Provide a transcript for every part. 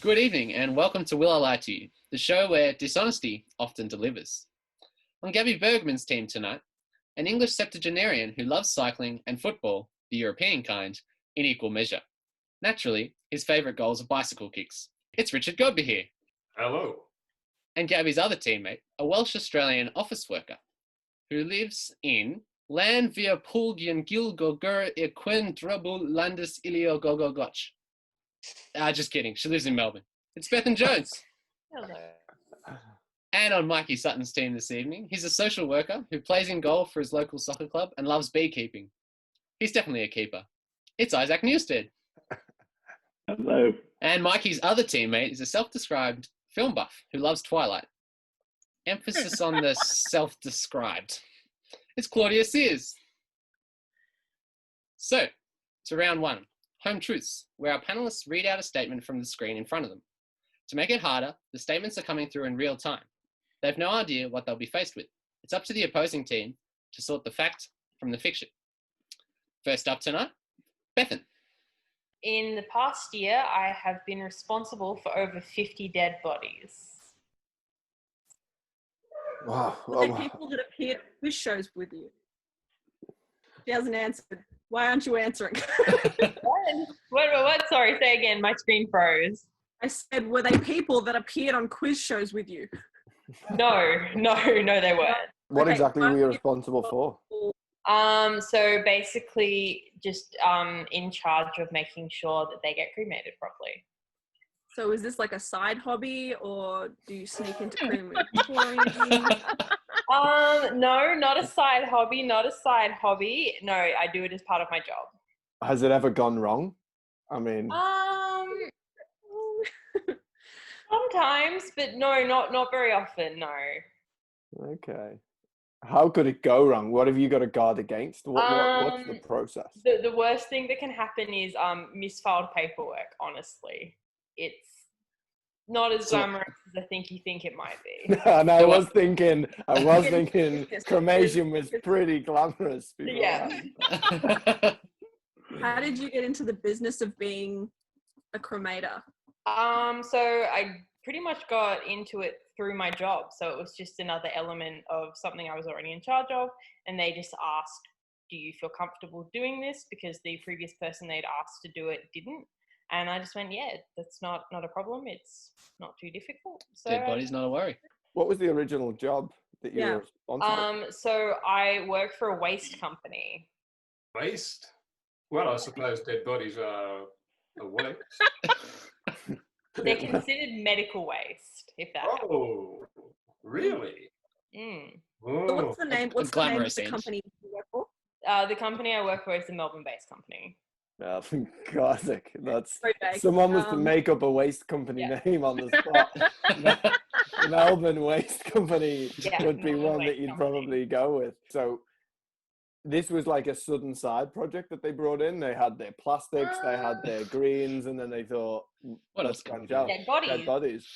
Good evening and welcome to Will I Lie to You, the show where dishonesty often delivers. On Gabi Bergman's team tonight, an English septuagenarian who loves cycling and football, the European kind, in equal measure. Naturally, his favourite goals are bicycle kicks. It's Richard Godbehere. Hello. And Gabi's other teammate, a Welsh-Australian office worker who lives in Land via Pulgian Gilgogur Equin Drabul Landis Ilio Gogogoch. Just kidding. She lives in Melbourne. It's Bethan Jones. Hello. And on Mikey Sutton's team this evening, he's a social worker who plays in goal for his local soccer club and loves beekeeping. He's definitely a keeper. It's Isaac Newstead. Hello. And Mikey's other teammate is a self-described film buff who loves Twilight. Emphasis on the self-described. It's Claudia Seers. So, to round one, Home Truths, where our panelists read out a statement from the screen in front of them. To make it harder, the statements are coming through in real time. They have no idea what they'll be faced with. It's up to the opposing team to sort the fact from the fiction. First up tonight, Bethan. In the past year, I have been responsible for over 50 dead bodies. Wow. Were they people that appeared at quiz shows with you? She hasn't answered. Why aren't you answering? What? Sorry, say again. My screen froze. I said, were they people that appeared on quiz shows with you? No, they weren't. What Okay, exactly were you responsible for? So basically just in charge of making sure that they get cremated properly. So is this like a side hobby, or do you sneak into crematorium? No, not a side hobby. No, I do it as part of my job. Has it ever gone wrong? I mean, Sometimes, but no, not very often, no. okay. How could it go wrong? What have you got to guard against? What's the process? The worst thing that can happen is misfiled paperwork, honestly. It's not as glamorous as I think you think it might be. And I was thinking cremation was pretty glamorous before. Yeah. How did you get into the business of being a cremator? So I pretty much got into it through my job. So it was just another element of something I was already in charge of. And they just asked, do you feel comfortable doing this? Because the previous person they'd asked to do it didn't. And I just went, yeah, that's not a problem. It's not too difficult. So, Dead body's not a worry. What was the original job that you were responsible for? So I work for a waste company. Waste? Well, I suppose dead bodies are a waste. They're considered medical waste, if that helps. Oh, really? Mm. So what's the name? What's the name of the company you work for? The company I work for is a Melbourne-based company. Oh, classic. That's Very vague. someone was to make up a waste company name on the spot. Melbourne Waste Company would be one that you'd probably go with. So this was like a sudden side project that they brought in. They had their plastics, they had their greens, and then they thought, What else can we do? Dead bodies. Dead bodies.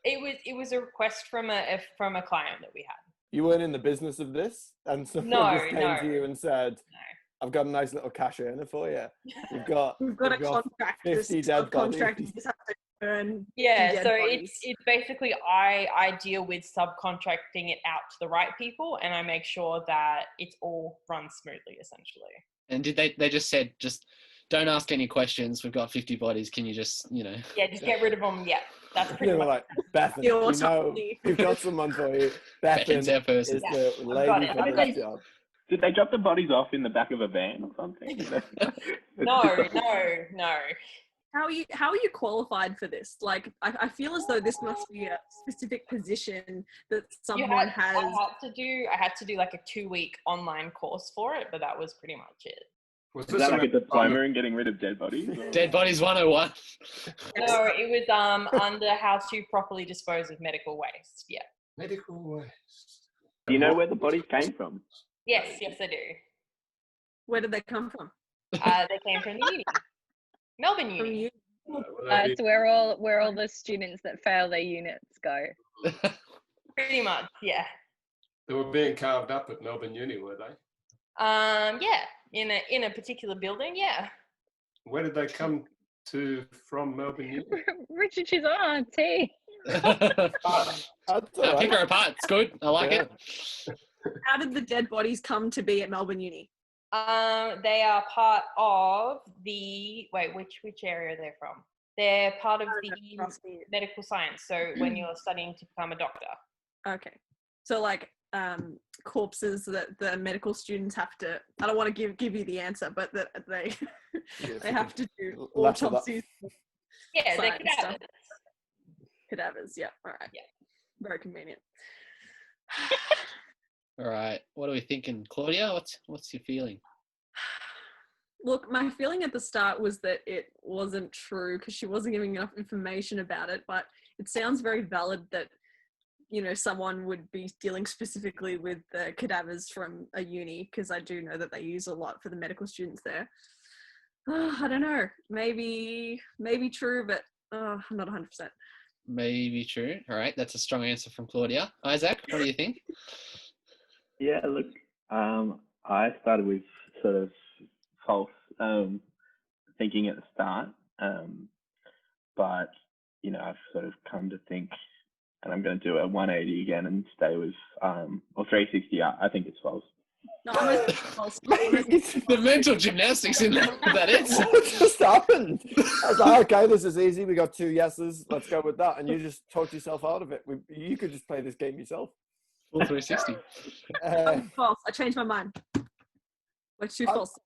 It was a request from a client that we had. You weren't in the business of this, and someone just came to you and said, "I've got a nice little cash earner for you. We've got a contract. 50 dead bodies." Contractors have to earn Yeah, dead so bodies. it's basically I deal with subcontracting it out to the right people, and I make sure that it's all runs smoothly, essentially. And did they just said, just don't ask any questions. We've got 50 bodies. Can you just, Yeah, just get rid of them. Yeah, that's pretty They were much. like, Bethan, we've got someone for you. Bethan's our person. is the lady for this job. Did they drop the bodies off in the back of a van or something? No. How are you qualified for this? Like, I feel as though this must be a specific position that someone has. I had to do like a 2-week online course for it, but that was pretty much it. Was Is that like a diploma in getting rid of dead bodies? Dead Bodies 101. No, it was under how to properly dispose of medical waste. Yeah. Medical waste. Do you know where the bodies came from? Yes, I do. Where did they come from? They came from the uni. Melbourne From Uni. you? It's where all the students that fail their units go. Pretty much, yeah. They were being carved up at Melbourne Uni, were they? Yeah, in a particular building, yeah. Where did they come from Melbourne Uni. Richard, she's on our team. That's all Pick right. her apart. It's good. I like Yeah. it. How did the dead bodies come to be at Melbourne Uni? They are part of the which area are they from? They're part of the medical science. So when you're studying to become a doctor. Okay. So like corpses that the medical students have to, I don't want to give you the answer, but that they they have to do Laugh at that. autopsies. Yeah, they're Science stuff. cadavers. Cadavers, yeah. All right. Yeah. Very convenient. All right. What are we thinking, Claudia? What's your feeling? Look, my feeling at the start was that it wasn't true because she wasn't giving enough information about it, but it sounds very valid that, you know, someone would be dealing specifically with the cadavers from a uni, because I do know that they use a lot for the medical students there. I don't know. Maybe true, but I'm not 100%. Maybe true. All right. That's a strong answer from Claudia. Isaac, what do you think? Yeah, look, I started with sort of false thinking at the start, but you know, I've sort of come to think, and I'm going to do a 180 again and stay with or 360. I think it's false. No, I'm gonna say false. The mental gymnastics in that. What just happened? I was like, okay, this is easy. We got 2 yeses. Let's go with that. And you just talked yourself out of it. You could just play this game yourself. Full 360. False. I changed my mind. What's 2 false?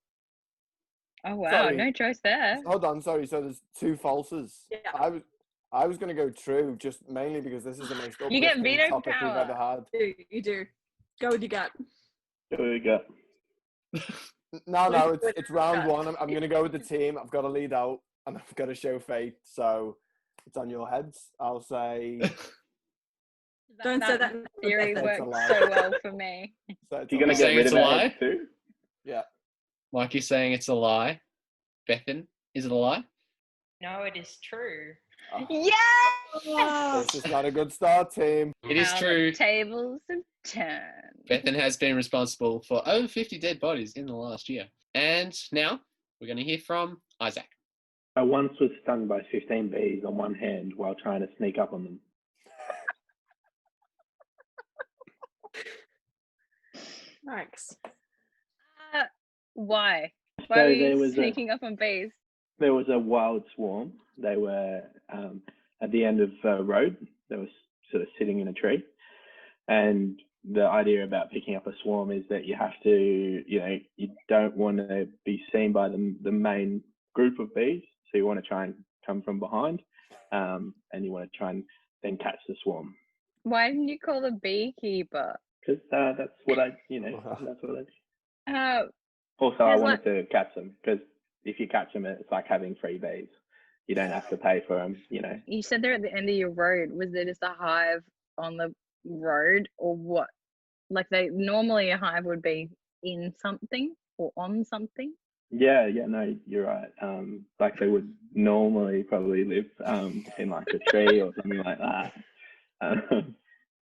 Oh wow, Sorry. no choice there. Hold on, sorry. So there's 2 falses. Yeah. I was going to go true, just mainly because this is the most You get uplifting veto topic we've power. ever had. You do. Go with your gut. Here we go. No, it's round 1. I'm going to go with the team. I've got to lead out, and I've got to show fate. So it's on your heads. I'll say. Don't say that. Theory It's a works lie. so well for me. So it's You're a going to lie. get saying rid it's of a that lie? head too? Yeah. Mikey's saying it's a lie. Bethan, is it a lie? No, it is true. Yeah. This is not a good start, team. It is How true. the tables have turned. Bethan has been responsible for over 50 dead bodies in the last year. And now we're going to hear from Isaac. I once was stung by 15 bees on one hand while trying to sneak up on them. Thanks. Why? So Why are there you was sneaking up on bees? There was a wild swarm. They were at the end of a road. They were sort of sitting in a tree. And the idea about picking up a swarm is that you have to, you know, you don't want to be seen by the main group of bees. So you want to try and come from behind, and you want to try and then catch the swarm. Why didn't you call the beekeeper? Because that's what I, that's what I. Also, I There's wanted to catch them because if you catch them, it's like having free bees. You don't have to pay for them, you know. You said they're at the end of your road. Was there just a hive on the road, or what? Like normally a hive would be in something or on something. Yeah, no, you're right. Like they would normally probably live in like a tree or something like that.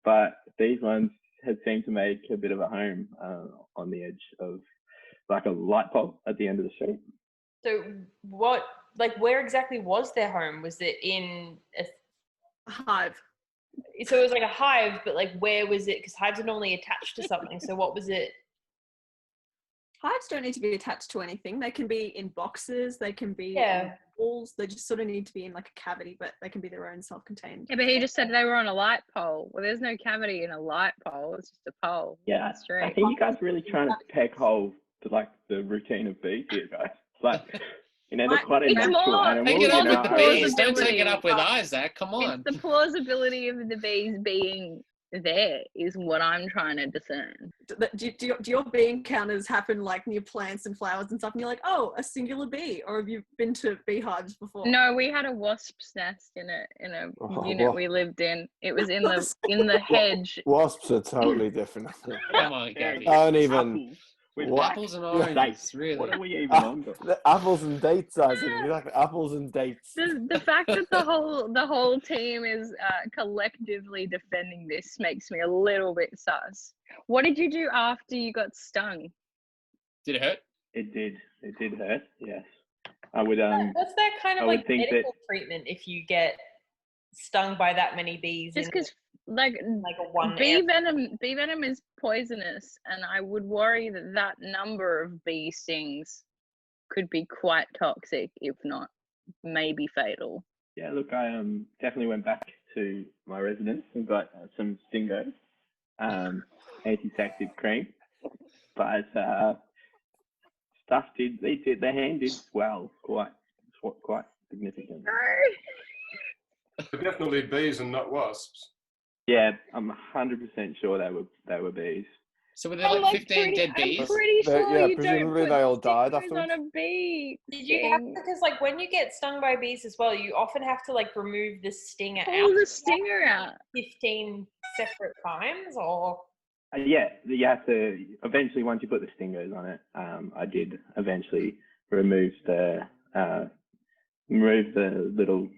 But these ones had seemed to make a bit of a home on the edge of like a light pole at the end of the street. So where exactly was their home? Was it in a hive? So it was like a hive, but like where was it? Because hives are normally attached to something. So what was it? Hives don't need to be attached to anything. They can be in boxes. They can be Yeah. in walls. They just sort of need to be in like a cavity, but they can be their own self-contained. Yeah, but he just said they were on a light pole. Well, there's no cavity in a light pole. It's just a pole. Yeah, That's straight. I think you guys are really trying to peck holes to like the routine of bees here, guys. Like, they're quite a It's natural more- animal. Take it up with the bees. Don't plausibility. take it up with Isaac. Come on. It's the plausibility of the bees being there is what I'm trying to discern. Do your bee encounters happen like near plants and flowers and stuff, and you're like, oh, a singular bee? Or have you been to beehives before? No, we had a wasp's nest in a Oh, unit what? we lived in. It was in the hedge. Wasps are totally different. Come on, Gabi. Don't even. With What? Apples and Dates. oranges, really. What are we even on? The apples and dates, Isaac. Exactly. Apples and dates. The fact that the whole team is collectively defending this makes me a little bit sus. What did you do after you got stung? Did it hurt? It did hurt, yes. I would What's that kind of I would like think medical treatment if you get stung by that many bees? Just in because, like, like a one bee venom is poisonous, and I would worry that that number of bee stings could be quite toxic, if not maybe fatal. Yeah, look, I definitely went back to my residence and got some Stingo, antiseptic cream, but the hand did swell quite significantly. They're definitely bees and not wasps. Yeah, I'm 100% sure they were bees. So were there like 15 dead bees? I'm pretty sure yeah, you presumably don't put they all died stingers afterwards. on a bee. Did you have because like when you get stung by bees as well, you often have to like remove the stinger pull out the stinger out? 15 separate times, or Yeah, you have to eventually, once you put the stingers on it, I did eventually remove the little.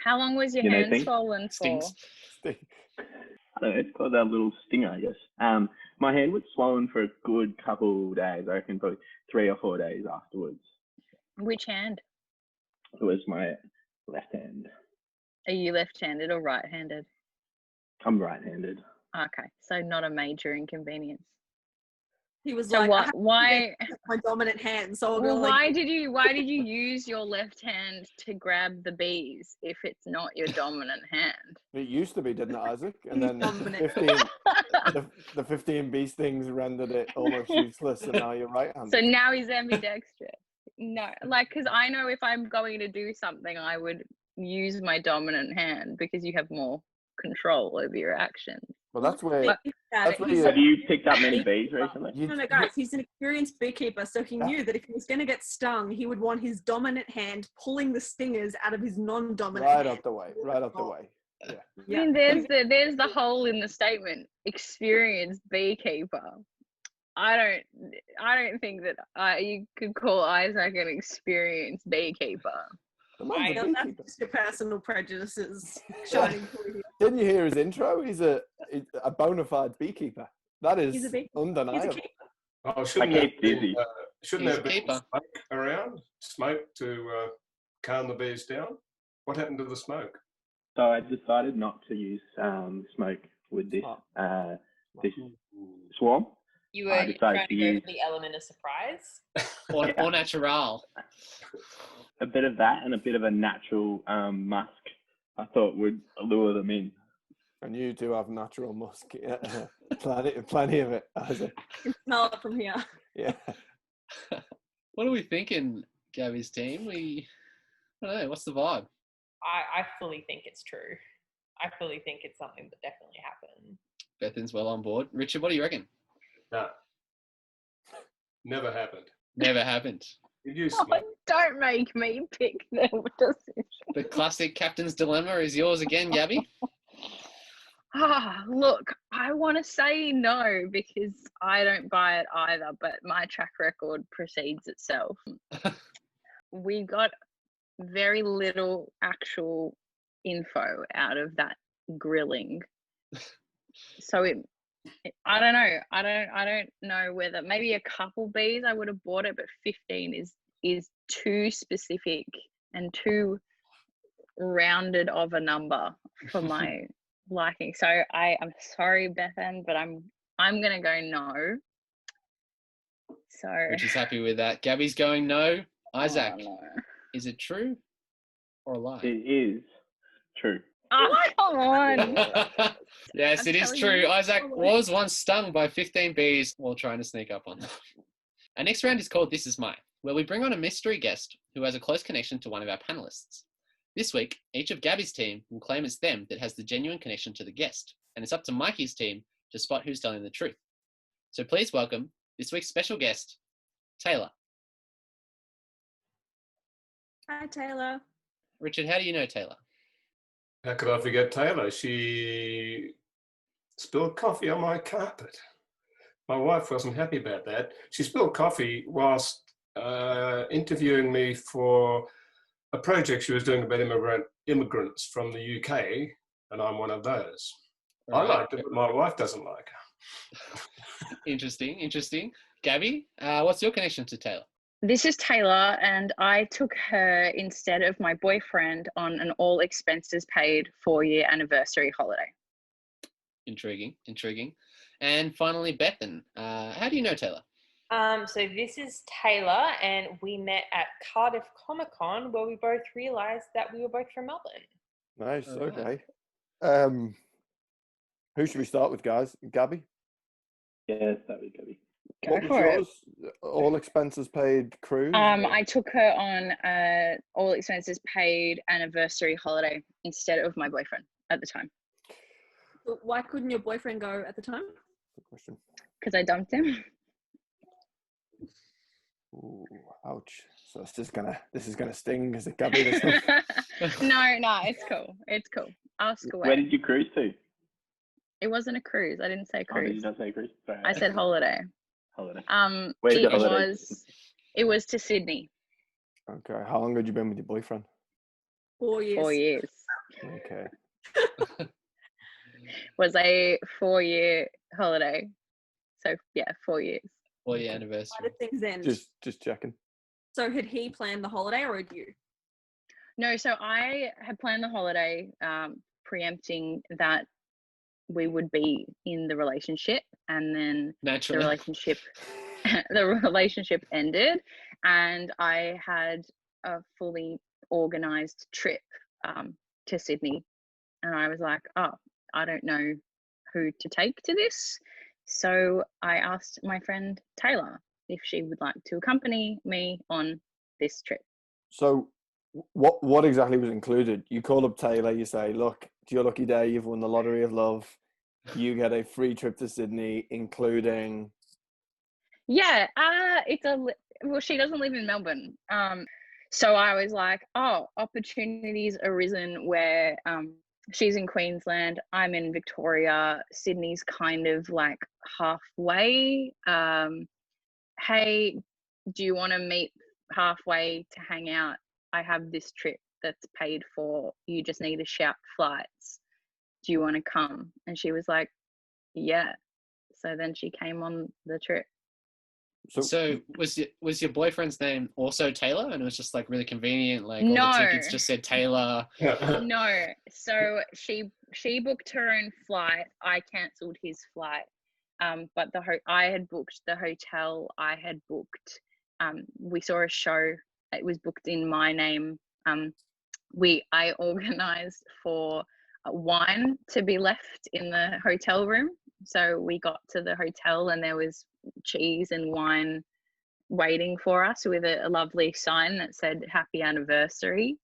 How long was your You know, hand thing? swollen for? Stings. I don't know, it's called that little stinger, I guess. My hand was swollen for a good couple days. I reckon probably 3 or 4 days afterwards. Which hand? It was my left hand. Are you left-handed or right-handed? I'm right-handed. Okay, so not a major inconvenience. He was So like, I have to why get my dominant hand, so I'll well, go like, why did you use your left hand to grab the bees if it's not your dominant hand? It used to be, didn't it, Isaac? And then Dominant. 15, the 15 bee stings rendered it almost useless, and now you're right-handed. So now he's ambidextrous. No, like, because I know if I'm going to do something, I would use my dominant hand because you have more control over your actions. Well, that's where. That's where he's Have you picked up many bees recently? no, guys, he's an experienced beekeeper, so he knew that if he was going to get stung, he would want his dominant hand pulling the stingers out of his non-dominant Right hand. up the way. Right up the way. Yeah. I mean, there's the hole in the statement. Experienced beekeeper. I don't think that you could call Isaac an experienced beekeeper. The man's a That's beekeeper. just your personal prejudices shining through here. Didn't you hear his intro? He's a bona fide beekeeper. That He's a is beekeeper. He's a undeniable. keeper. Oh, shouldn't I there keep busy. shouldn't He's there a be keeper. smoke around? Smoke to calm the bees down? What happened to the smoke? So I decided not to use smoke with this this swarm. you were I decided trying to to go use for the element of surprise? Or natural. a bit of that and a bit of a natural musk. I thought would lure them in. And you do have natural musk. Yeah. plenty of it, Isaac. You can smell it from here. Yeah. What are we thinking, Gabi's team? I don't know. What's the vibe? I fully think it's true. I fully think it's something that definitely happened. Bethan's well on board. Richard, what do you reckon? No. Never happened. Never happened. Did you Oh, smoke? don't make me pick the decision. The classic captain's dilemma is yours again, Gabi. Look, I want to say no because I don't buy it either, but my track record precedes itself. We got very little actual info out of that grilling. So I don't know. I don't know whether maybe a couple bees I would have bought it, but 15 is too specific and too rounded of a number for my liking. So I'm sorry, Bethan, but I'm gonna go no. So Which is happy with that. Gabi's going no. Isaac, oh, no. is it true or a lie? It is true. Oh, come on. Yes, I'm it is telling true. you. Isaac Oh, was once stung by 15 bees while trying to sneak up on them. Our next round is called This Is Mine, where we bring on a mystery guest who has a close connection to one of our panelists. This week, each of Gabi's team will claim it's them that has the genuine connection to the guest, and it's up to Mikey's team to spot who's telling the truth. So please welcome this week's special guest, Taylor. Hi, Taylor. Richard, how do you know Taylor? How could I forget Taylor? She spilled coffee on my carpet. My wife wasn't happy about that. She spilled coffee whilst interviewing me for a project she was doing about immigrants from the UK, and I'm one of those. I liked it, but my wife doesn't like her. Interesting. Gabi, what's your connection to Taylor? This is Taylor, and I took her instead of my boyfriend on an all expenses paid 4-year anniversary holiday. Intriguing. And finally, Bethan. How do you know Taylor? So this is Taylor, and we met at Cardiff Comic Con, where we both realised that we were both from Melbourne. Nice. All right. Okay. Who should we start with, guys? Gabi? Yes, that would be. What was yours? All expenses paid cruise? I took her on all expenses paid anniversary holiday instead of my boyfriend at the time. But why couldn't your boyfriend go at the time? Good question. Because I dumped him. Ooh, ouch. So this is gonna sting. Is it Gabi this one? No, it's cool. It's cool. Ask away. Where did you cruise to? It wasn't a cruise. I didn't say Oh, did you cruise. not say cruise? Sorry. I said holiday. Holiday. Where did the holiday? It was to Sydney. Okay. How long had you been with your boyfriend? 4 years. 4 years. Okay. Was a 4-year holiday. So yeah, 4 years. 4-year Why anniversary. did things end? Just checking. So had he planned the holiday or had you? No, so I had planned the holiday, preempting that we would be in the relationship, and then Naturally. the relationship ended, and I had a fully organized trip to Sydney, and I was like, oh, I don't know who to take to this, so I asked my friend Taylor if she would like to accompany me on this trip. So what exactly was included? You call up Taylor, you say, look, it's your lucky day, you've won the lottery of love. You get a free trip to Sydney, including... Yeah, well, she doesn't live in Melbourne. So I was like, oh, opportunities arisen where she's in Queensland, I'm in Victoria, Sydney's kind of like halfway. Hey, do you want to meet halfway to hang out? I have this trip that's paid for. You just need to shout flights. Do you want to come? And she was like, yeah. So then she came on the trip. So was your boyfriend's name also Taylor, and it was just like really convenient, like all the tickets just said Taylor? No. So she booked her own flight. I cancelled his flight. But I had booked the hotel. I had booked. We saw a show. It was booked in my name. I organised for wine to be left in the hotel room. So we got to the hotel and there was cheese and wine waiting for us with a lovely sign that said happy anniversary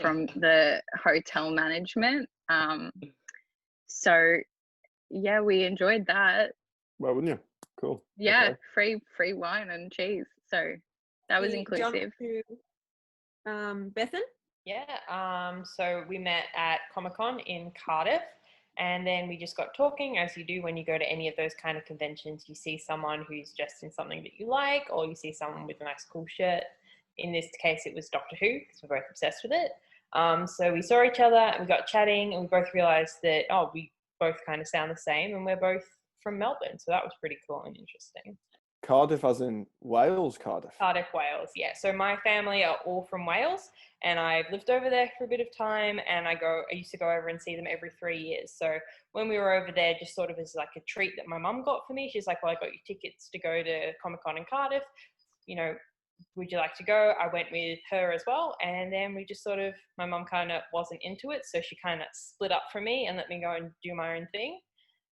from the hotel management. So yeah, we enjoyed that. Well, wouldn't you? Cool. Yeah, okay. free wine and cheese. So that was inclusive. Bethan? Yeah, so we met at Comic-Con in Cardiff, and then we just got talking, as you do when you go to any of those kind of conventions. You see someone who's dressed in something that you like, or you see someone with a nice cool shirt. In this case, it was Doctor Who, because we're both obsessed with it. So we saw each other, and we got chatting, and we both realised that, we both kind of sound the same, and we're both from Melbourne, so that was pretty cool and interesting. Cardiff as in Wales, Cardiff? Cardiff, Wales, yeah. So my family are all from Wales, and I've lived over there for a bit of time, and I used to go over and see them every 3 years. So when we were over there, just sort of as like a treat that my mum got for me, she's like, well, I got you tickets to go to Comic-Con in Cardiff, would you like to go? I went with her as well, and then we just my mum kind of wasn't into it, so she kind of split up from me and let me go and do my own thing.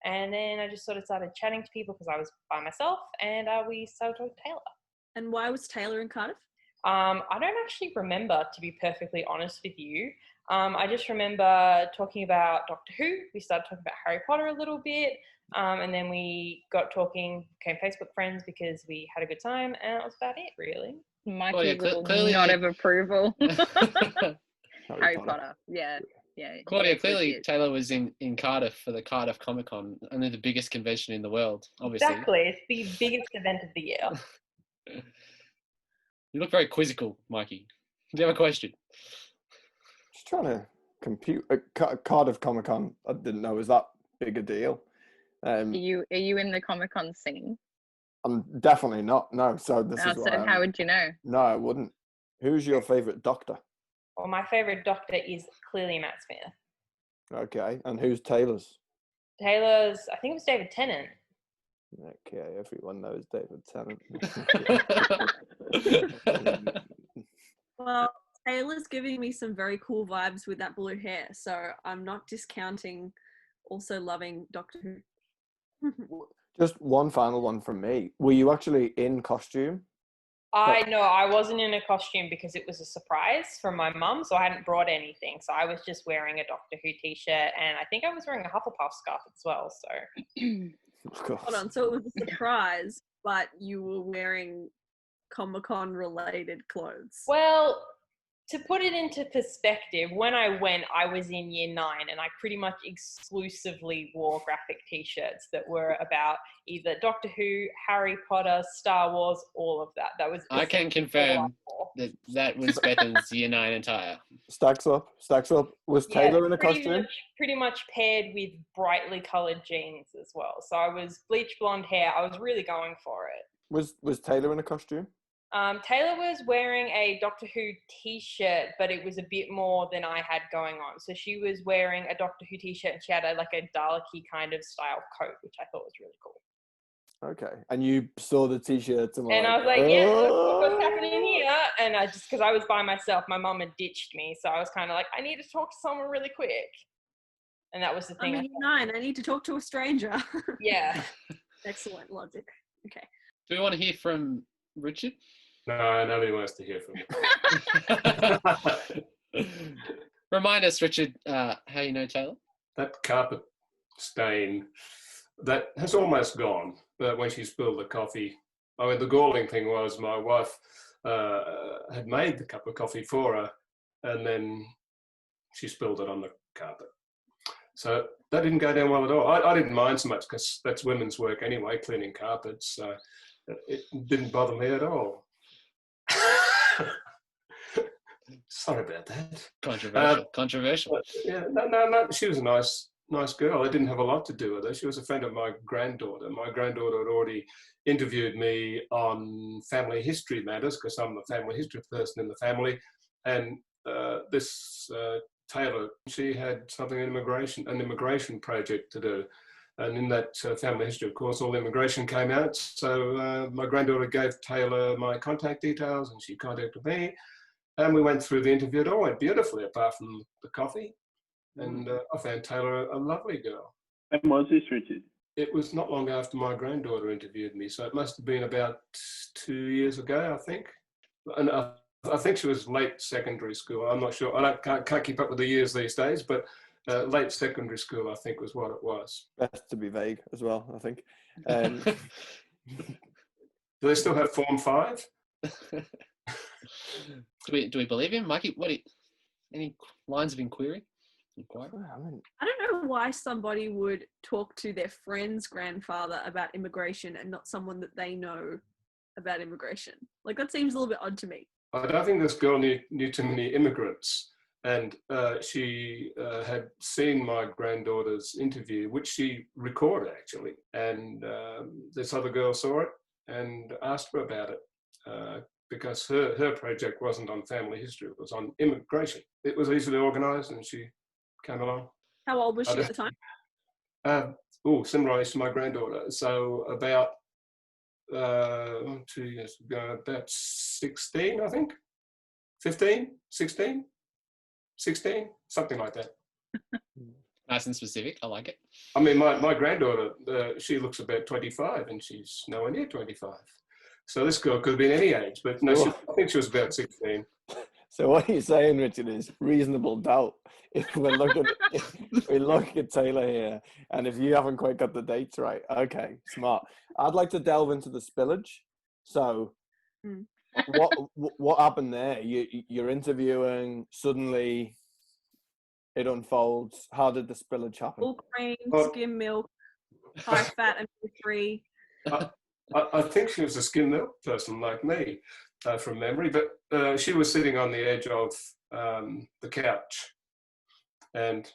And then I just sort of started chatting to people because I was by myself, and we started talking to Taylor. And why was Taylor in Cardiff? I don't actually remember, to be perfectly honest with you. I just remember talking about Doctor Who. We started talking about Harry Potter a little bit, and then we got talking, became Facebook friends because we had a good time, and that was about it, really. Mikey will nod of approval. Harry Potter, yeah. Claudia, clearly Taylor was in Cardiff for the Cardiff Comic Con, only the biggest convention in the world, obviously. Exactly, it's the biggest event of the year. You look very quizzical, Mikey. Do you have a question? Just trying to compute. Cardiff Comic Con, I didn't know was that big a deal. Are you in the Comic Con scene? I'm definitely not. No. So this is So how would you know? No, I wouldn't. Who's your favourite doctor? Well, my favourite doctor is clearly Matt Smith. Okay, and who's Taylor's? Taylor's, I think it was David Tennant. Okay, everyone knows David Tennant. Well, Taylor's giving me some very cool vibes with that blue hair, so I'm not discounting also loving Doctor Who. Just one final one from me. Were you actually in costume? I wasn't in a costume because it was a surprise from my mum, so I hadn't brought anything. So I was just wearing a Doctor Who t-shirt, and I think I was wearing a Hufflepuff scarf as well. So Of course. Hold on, so it was a surprise, but you were wearing Comic-Con related clothes. Well, to put it into perspective, when I went, I was in year 9 and I pretty much exclusively wore graphic t-shirts that were about either Doctor Who, Harry Potter, Star Wars, all of that. That was I can confirm that was Bethan's year 9 attire. Stacks up. Was Taylor in a costume? Pretty much paired with brightly coloured jeans as well. So I was bleach blonde hair. I was really going for it. Was Taylor in a costume? Taylor was wearing a Doctor Who t-shirt, but it was a bit more than I had going on. So she was wearing a Doctor Who t-shirt and she had a Dalek-y kind of style coat, which I thought was really cool. Okay. And you saw the t-shirts and I was like, yeah, look what's happening here. And I just, because I was by myself, my mum had ditched me. So I was kind of like, I need to talk to someone really quick. And that was the thing. I'm in year 9. I need to talk to a stranger. Yeah. Excellent logic. Okay. Do we want to hear from Richard? No, nobody wants to hear from me. Remind us, Richard, how you know Taylor? That carpet stain, that has almost gone. But when she spilled the coffee, I mean, the galling thing was my wife had made the cup of coffee for her, and then she spilled it on the carpet. So that didn't go down well at all. I didn't mind so much because that's women's work anyway, cleaning carpets. So it didn't bother me at all. Sorry about that. Controversial. Yeah, no. She was a nice girl. I didn't have a lot to do with her. She was a friend of my granddaughter. My granddaughter had already interviewed me on family history matters because I'm the family history person in the family. And this Taylor, she had something in an immigration project to do. And in that family history, of course, all immigration came out. So my granddaughter gave Taylor my contact details and she contacted me. And we went through the interview. It all went beautifully, apart from the coffee. And I found Taylor a lovely girl. When was this, Richard? It was not long after my granddaughter interviewed me. So it must have been about 2 years ago, I think. And I think she was late secondary school. I'm not sure. I can't keep up with the years these days, but late secondary school, I think, was what it was. Best to be vague as well, I think. Do they still have Form 5? Do we believe him, Mikey? Any lines of inquiry? I don't know why somebody would talk to their friend's grandfather about immigration and not someone that they know about immigration. Like, that seems a little bit odd to me. I don't think this girl knew too many immigrants. And she had seen my granddaughter's interview, which she recorded, actually. And this other girl saw it and asked her about it because her project wasn't on family history. It was on immigration. It was easily organised and she came along. How old was she at the time? Similar age to my granddaughter. So about 2 years ago, about 16, I think. 15, 16, something like that. Nice and specific. I like it. I mean, my granddaughter, she looks about 25 and she's nowhere near 25. So this girl could have been any age, but no, I think she was about 16. So what you're saying, Richard, is reasonable doubt. If we look at Taylor here, and if you haven't quite got the dates right, okay, smart. I'd like to delve into the spillage. So, what happened there? You're interviewing. Suddenly, it unfolds. How did the spillage happen? Full cream, skim milk, high fat, and free. I think she was a skim milk person like me, from memory. But she was sitting on the edge of the couch. And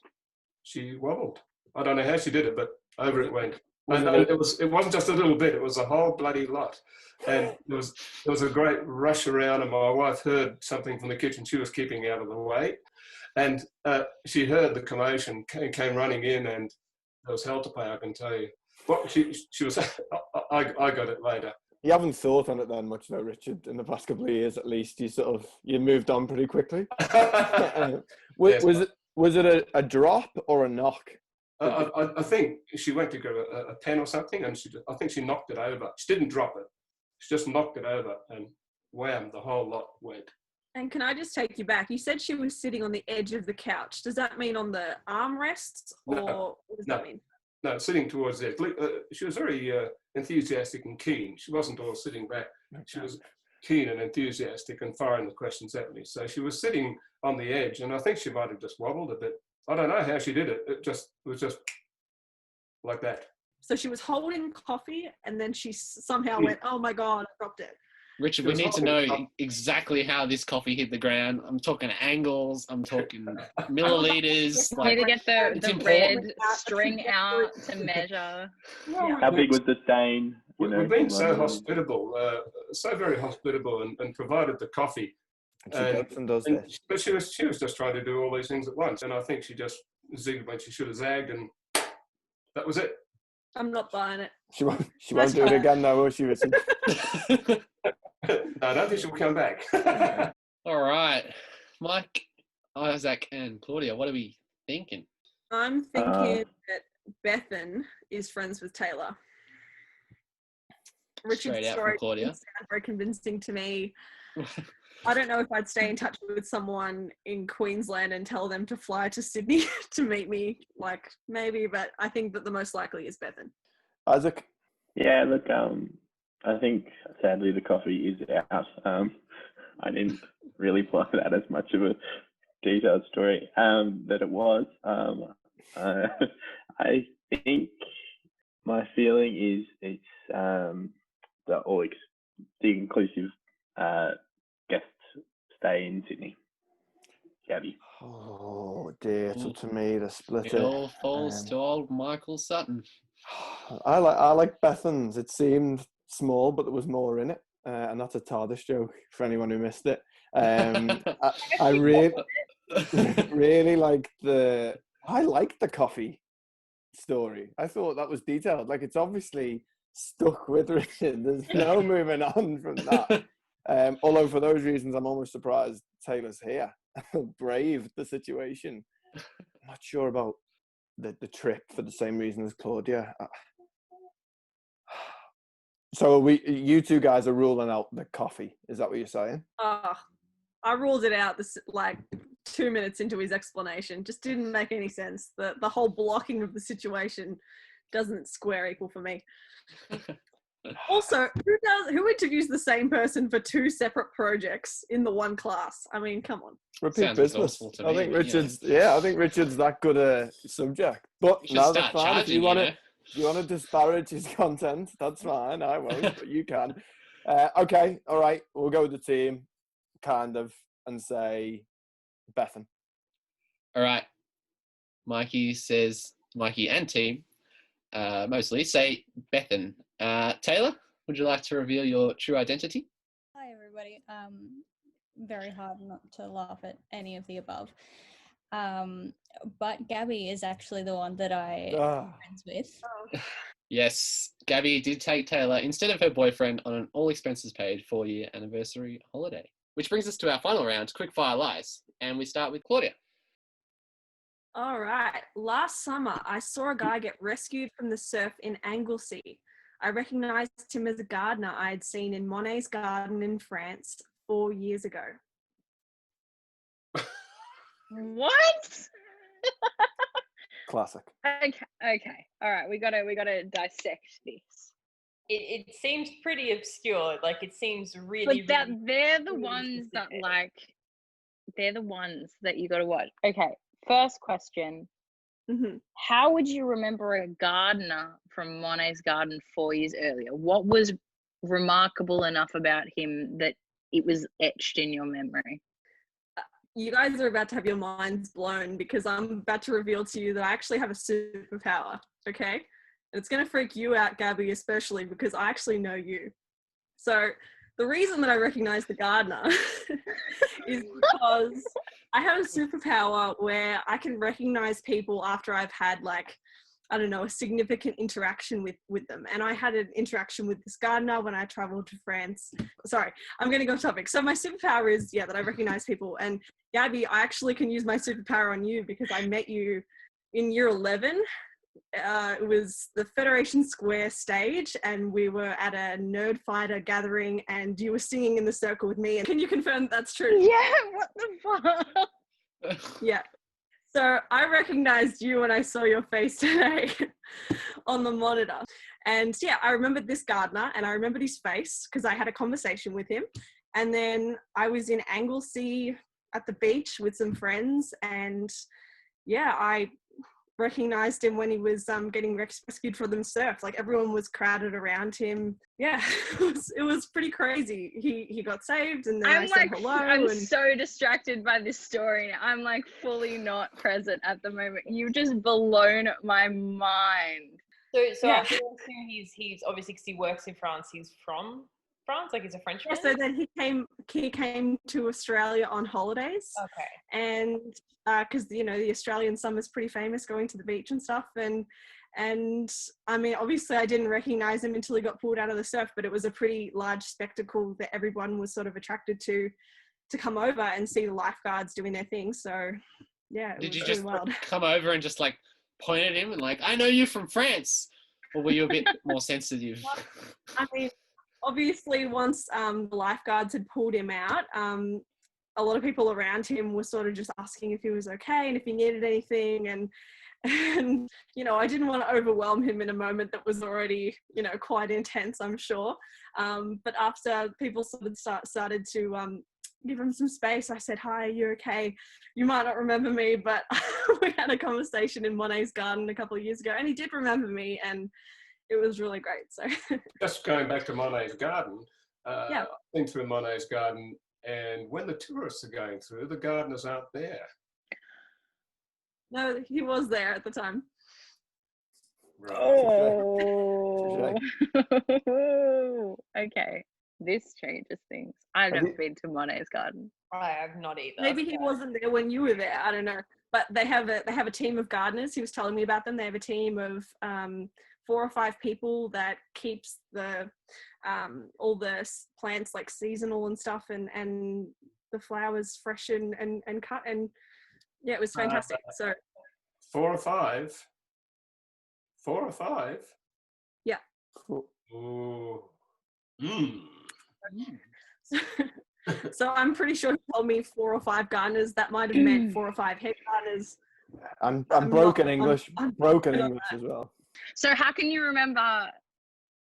she wobbled. I don't know how she did it, but over it went. And it wasn't just a little bit; it was a whole bloody lot. And there was a great rush around, and my wife heard something from the kitchen. She was keeping out of the way, and she heard the commotion, came running in, and there was hell to pay, I can tell you. Well, she was. I got it later. You haven't thought on it then much, though, Richard. In the past couple of years, at least, you moved on pretty quickly. Was it a drop or a knock? I think she went to get a pen or something, and I think she knocked it over. She didn't drop it; she just knocked it over, and wham, the whole lot went. And can I just take you back? You said she was sitting on the edge of the couch. Does that mean on the armrests, or what does that mean? No, sitting towards the edge. She was very enthusiastic and keen. She wasn't all sitting back. She was keen and enthusiastic and firing the questions at me. So she was sitting on the edge, and I think she might have just wobbled a bit. I don't know how she did it. It was just like that. So she was holding coffee, and then she somehow went, "Oh my God, I dropped it." Richard, we need to know exactly how this coffee hit the ground. I'm talking angles. I'm talking milliliters. You need to get the red string out to measure. How big was the stain? We've been so hospitable, so very hospitable, and provided the coffee. But she was just trying to do all these things at once, and I think she just zigged when she should have zagged, and that was it. I'm not buying it. She won't do it again, though, will she, Richard? No, I don't think she'll come back. All right, Mike, Isaac, and Claudia, what are we thinking? I'm thinking that Bethan is friends with Taylor. Richard's story didn't sound very convincing to me. I don't know if I'd stay in touch with someone in Queensland and tell them to fly to Sydney to meet me. Like, maybe, but I think that the most likely is Bethan. Isaac? Yeah, look, I think sadly the coffee is out. I didn't really plot that as much of a detailed story that it was. I think my feeling is it's the inclusive guest stay in Sydney. Gabi. Oh dear, it's up to me to split it. It all falls to old Michael Sutton. I like Bethan's. It seemed small, but there was more in it, and that's a TARDIS joke for anyone who missed it. I really like the coffee story. I thought that was detailed. Like, it's obviously stuck with Richard. There's no moving on from that. Although for those reasons, I'm almost surprised Taylor's here. Braved the situation. I'm not sure about the trip for the same reason as Claudia. So you two guys are ruling out the coffee. Is that what you're saying? I ruled it out like 2 minutes into his explanation. Just didn't make any sense. The whole blocking of the situation doesn't square equal for me. Also, who interviews the same person for two separate projects in the one class? I mean, come on. Repeat business. I think Richard's that good a subject. But no, that's fine. If you want to disparage his content, that's fine. I won't, but you can. Okay, all right. We'll go with the team, kind of, and say Bethan. All right. Mikey and team mostly say Bethan. Taylor, would you like to reveal your true identity? Hi, everybody. Very hard not to laugh at any of the above. But Gabi is actually the one that I'm friends with. Yes, Gabi did take Taylor instead of her boyfriend on an all expenses paid 4-year anniversary holiday. Which brings us to our final round, quickfire lies. And we start with Claudia. All right. Last summer, I saw a guy get rescued from the surf in Anglesey. I recognised him as a gardener I had seen in Monet's garden in France 4 years ago. What? Classic. Okay. All right. We gotta dissect this. It seems pretty obscure. Like, it seems really. But they're the really ones that specific. they're the ones that you gotta watch. Okay. First question. Mm-hmm. How would you remember a gardener from Monet's garden 4 years earlier? What was remarkable enough about him that it was etched in your memory? You guys are about to have your minds blown because I'm about to reveal to you that I actually have a superpower, okay? It's going to freak you out, Gabi, especially because I actually know you. So the reason that I recognize the gardener is because I have a superpower where I can recognize people after I've had, like, I don't know, a significant interaction with them. And I had an interaction with this gardener when I traveled to France. Sorry, I'm going to go off topic. So my superpower is, that I recognize people. And Gabi, I actually can use my superpower on you because I met you in year 11. It was the Federation Square stage, and we were at a nerd fighter gathering, and you were singing in the circle with me. And can you confirm that's true? Yeah, what the fuck? Yeah. So I recognized you when I saw your face today on the monitor. And yeah, I remembered this gardener and I remembered his face because I had a conversation with him. And then I was in Anglesey at the beach with some friends, and yeah, I recognized him when he was getting rescued from the surf. Like, everyone was crowded around him. Yeah, it was pretty crazy. He got saved, and then I said hello. I'm so distracted by this story. I'm like fully not present at the moment. You've just blown my mind. So Yeah. I'm assuming he's obviously, because he works in France, he's from France, like he's a Frenchman? Yeah, so then he came to Australia on holidays. Okay. And because the Australian summer's pretty famous, going to the beach and stuff, and I mean, obviously I didn't recognize him until he got pulled out of the surf, but it was a pretty large spectacle that everyone was sort of attracted to come over and see the lifeguards doing their thing. So yeah, Did you really just wild. come over and just like point at him and like, I know you from France? Or were you a bit more sensitive? I mean, obviously once the lifeguards had pulled him out, a lot of people around him were sort of just asking if he was okay and if he needed anything, and I didn't want to overwhelm him in a moment that was already quite intense, I'm sure, but after people sort of started to give him some space, I said, "Hi, you're okay. You might not remember me, but we had a conversation in Monet's garden a couple of years ago," and he did remember me, and it was really great. So just going back to Monet's garden, Yeah. I've been through Monet's garden, and when the tourists are going through, the gardeners aren't there. No, he was there at the time. Right. Oh. Okay. This changes things. I've never been to Monet's garden. I have not either. Maybe he wasn't there when you were there. I don't know. But they have a team of gardeners. He was telling me about them. They have a team of 4 or 5 people that keeps the all the plants like seasonal and stuff, and the flowers fresh and cut, and yeah, it was fantastic. So 4 or 5. 4 or 5. Yeah. Ooh. So I'm pretty sure he told me 4 or 5 gardeners. That might have meant 4 or 5 head gardeners. I'm broken English. Broken English as well. So how can you remember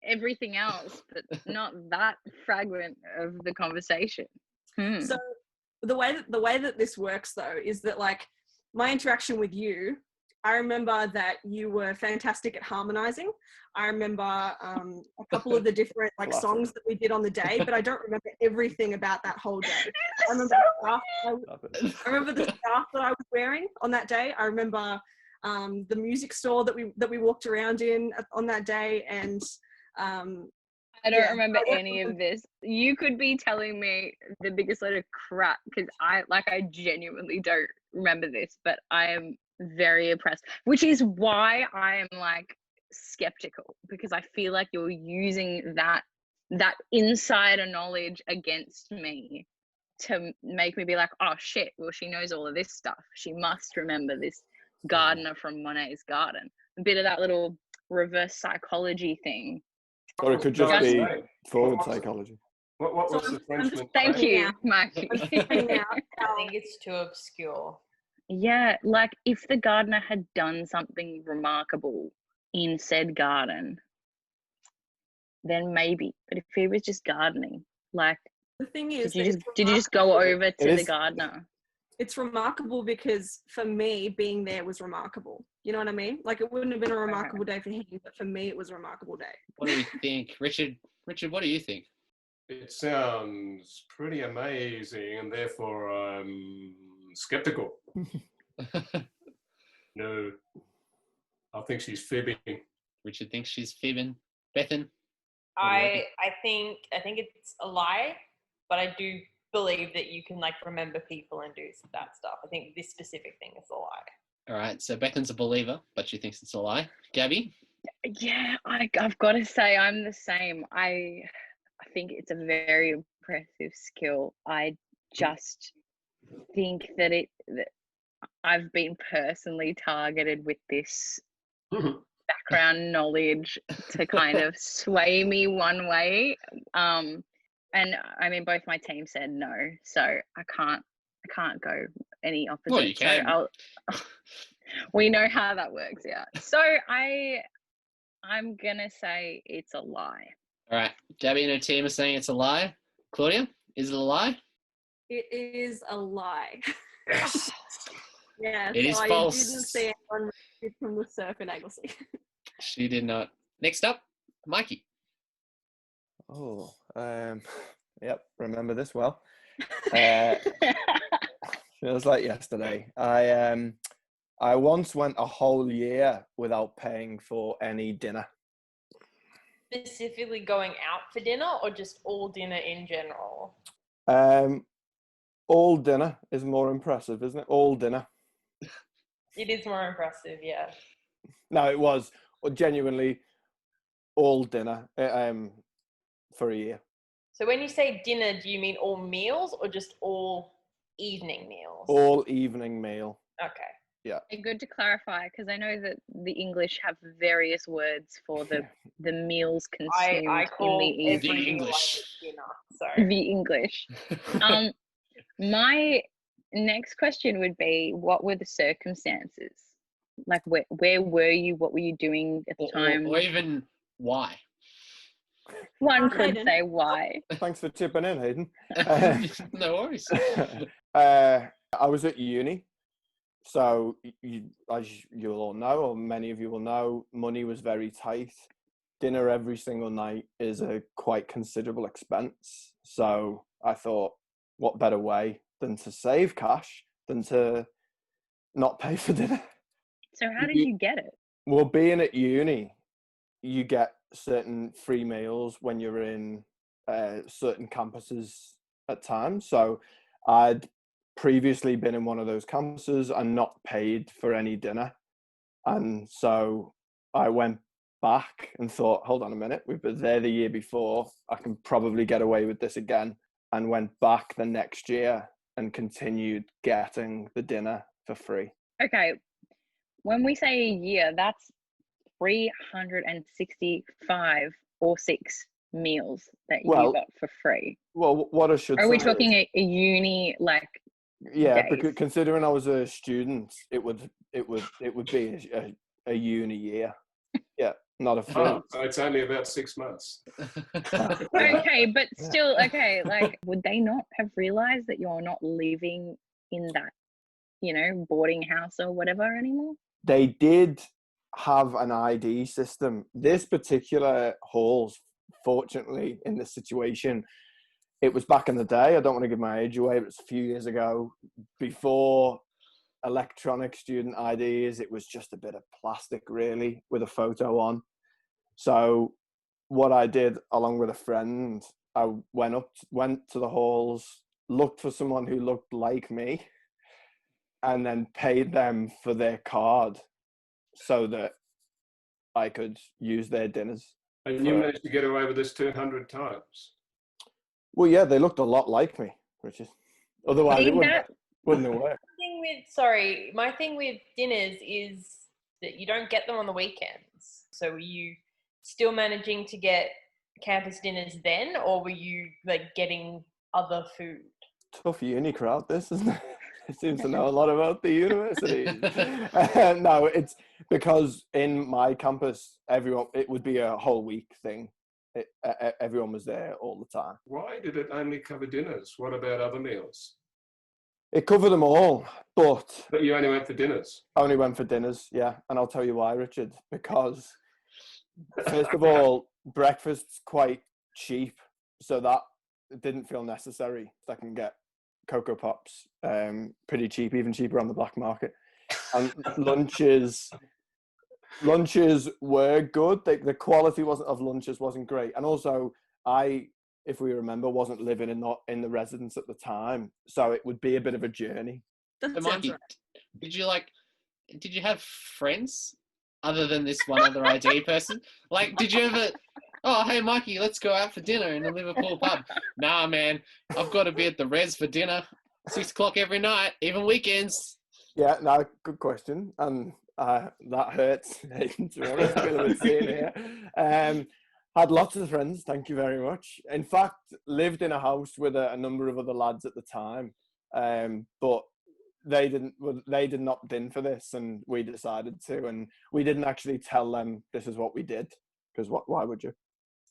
everything else, but not that fragment of the conversation? So the way that this works though is that, like, my interaction with you, I remember that you were fantastic at harmonizing. I remember a couple of the different songs that we did on the day, but I don't remember everything about that whole day. I remember the scarf that I was wearing on that day. I remember the music store that we walked around in on that day, and I don't remember any of this. You could be telling me the biggest load of crap because I genuinely don't remember this, but I am very impressed, which is why I am like skeptical, because I feel like you're using that insider knowledge against me to make me be like, oh shit, well, she knows all of this stuff. She must remember this gardener from Monet's garden. A bit of that little reverse psychology thing. Or it could just be forward psychology. What was the Frenchman? Thank you, Mikey. I think it's too obscure. Yeah, like if the gardener had done something remarkable in said garden, then maybe. But if he was just gardening, like, the thing is, did you just go over to the gardener? It's remarkable because for me, being there was remarkable. You know what I mean? Like, it wouldn't have been a remarkable day for him, but for me, it was a remarkable day. What do you think, Richard? Richard, what do you think? It sounds pretty amazing, and therefore I'm skeptical. No, I think she's fibbing. Richard thinks she's fibbing. Bethan? I think it's a lie, but I do believe that you can like remember people and do that stuff. I think this specific thing is a lie. All right, so Bethan's a believer, but she thinks it's a lie. Gabi? Yeah, I've got to say I'm the same. I think it's a very impressive skill. I just think that I've been personally targeted with this background knowledge to kind of sway me one way. And I mean, both my team said no, so I can't go any opposite. Well, you can. So we know how that works, yeah. So I'm gonna say it's a lie. All right, Gabi and her team are saying it's a lie. Claudia, is it a lie? It is a lie. Yes. Yeah, It is so false. I didn't see anyone from the surf in Anglesey. She did not. Next up, Mikey. Oh, yep, remember this well. Feels like yesterday. I once went a whole year without paying for any dinner. Specifically going out for dinner or just all dinner in general? All dinner is more impressive, isn't it? All dinner. It is more impressive, yeah. No, it was genuinely all dinner for a year. So when you say dinner, do you mean all meals or just all evening meals? All evening meal. Okay. Yeah. And good to clarify, because I know that the English have various words for the meals consumed I call in the evening. every The meal English. like dinner. So The English. My next question would be, what were the circumstances? Like, where were you? What were you doing at the time? Or even why. One could Hayden. say why. Thanks for chipping in, Hayden. No worries. I was at uni, so as you'll all know, or many of you will know, money was very tight. Dinner every single night is a quite considerable expense. So I thought, what better way than to save cash than to not pay for dinner? So how did you get it? Well, being at uni, you get certain free meals when you're in certain campuses at times. So I'd previously been in one of those campuses and not paid for any dinner. And so I went back and thought, hold on a minute, we were there the year before. I can probably get away with this again. And went back the next year and continued getting the dinner for free. Okay. When we say a year, that's 365 or 6 meals that you got for free. Well, what I should say. Are we talking a uni like? Yeah, days? because considering I was a student, it would be a uni year. Yeah, not a full. Oh, so it's only about 6 months. Okay, but still, okay, like, would they not have realized that you're not living in that, boarding house or whatever anymore? They did have an ID system. This particular halls, fortunately, in this situation, it was back in the day. I don't want to give my age away, but it was a few years ago. Before electronic student IDs, it was just a bit of plastic, really, with a photo on. So what I did, along with a friend, I went to the halls, looked for someone who looked like me, and then paid them for their card so that I could use their dinners. And you managed to get away with this 200 times. Well, yeah, they looked a lot like me, which is otherwise it wouldn't have worked. My thing with dinners is that you don't get them on the weekends. So were you still managing to get campus dinners then, or were you like getting other food? Tough uni crowd, this, isn't it? It seems to know a lot about the university. No, it's because in my campus, it would be a whole week thing. Everyone was there all the time. Why did it only cover dinners? What about other meals? It covered them all, but you only went for dinners? I only went for dinners, yeah. And I'll tell you why, Richard. Because, first of all, breakfast's quite cheap, so that didn't feel necessary. I can get Cocoa Pops pretty cheap, even cheaper on the black market. And lunches, Lunches were good. The quality of lunches wasn't great. And also, if we remember, wasn't living in the residence at the time. So it would be a bit of a journey. That So sounds Mikey, right. did you have friends other than this one other ID person? Like, did you ever, oh, hey, Mikey, let's go out for dinner in the Liverpool pub? Nah, man, I've got to be at the res for dinner. 6 o'clock every night, even weekends. Yeah, no, good question. And that hurts. To be honest, a bit of a scene here. Had lots of friends, thank you very much. In fact, lived in a house with a number of other lads at the time. But they didn't opt in for this, and we decided to, and we didn't actually tell them this is what we did, because why would you?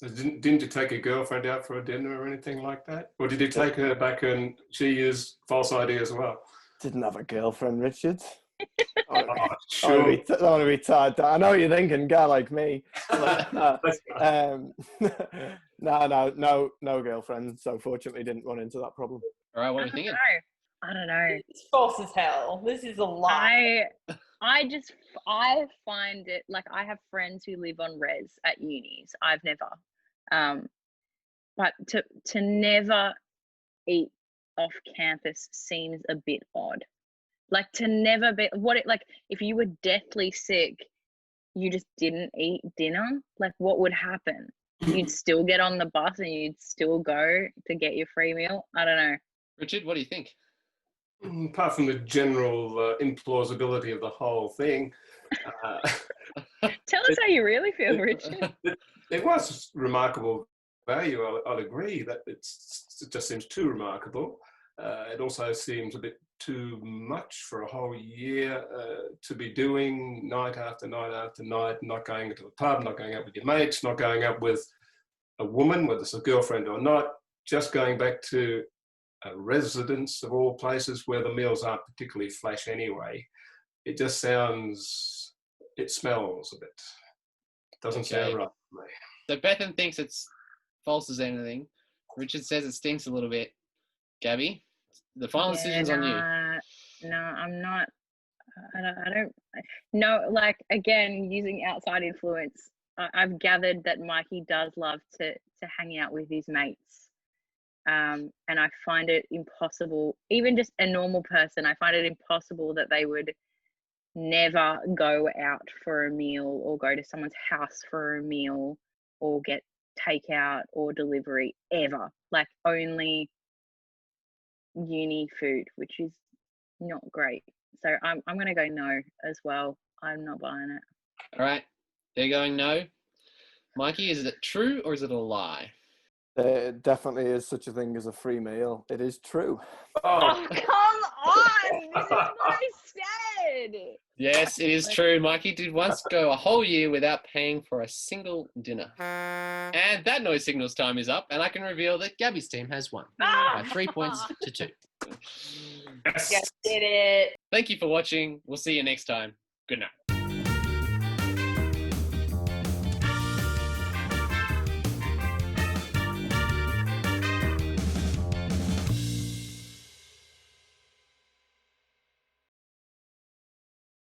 Didn't you take a girlfriend out for a dinner or anything like that? Or did you take her back and she used false ID as well? Didn't have a girlfriend, Richard. Oh, I sure. want to be tied down. I know what you're thinking, guy like me. No girlfriend. So fortunately, didn't run into that problem. All right, what are we thinking? I don't know. It's false as hell. This is a lie. I find it like I have friends who live on res at unis. I've never, but to never eat off campus seems a bit odd. Like to never be if you were deathly sick, you just didn't eat dinner. Like what would happen? You'd still get on the bus and you'd still go to get your free meal. I don't know. Richard, what do you think? Apart from the general implausibility of the whole thing, Tell us how you really feel, Richard. It was remarkable value. I'll agree that it just seems too remarkable. It also seems a bit too much for a whole year to be doing night after night after night, not going to the pub, not going out with your mates, not going out with a woman, whether it's a girlfriend or not, just going back to a residence of all places where the meals aren't particularly flash anyway. It just smells a bit. Doesn't sound right to me. So Bethan thinks it's false as anything. Richard says it stinks a little bit. Gabi, the final decision's on you. No, I'm not. I don't. No, like again, using outside influence. I've gathered that Mikey does love to hang out with his mates. And I find it impossible, even just a normal person, I find it impossible that they would never go out for a meal or go to someone's house for a meal or get takeout or delivery ever. Like only uni food, which is not great. So I'm going to go no as well. I'm not buying it. All right, they're going no. Mikey, is it true or is it a lie? There definitely is such a thing as a free meal. It is true. Oh, come on! This is what I said! Yes, it is true. Mikey did once go a whole year without paying for a single dinner. And that noise signals time is up, and I can reveal that Gabi's team has won by 3 points to 2. Yes, did it. Thank you for watching. We'll see you next time. Good night.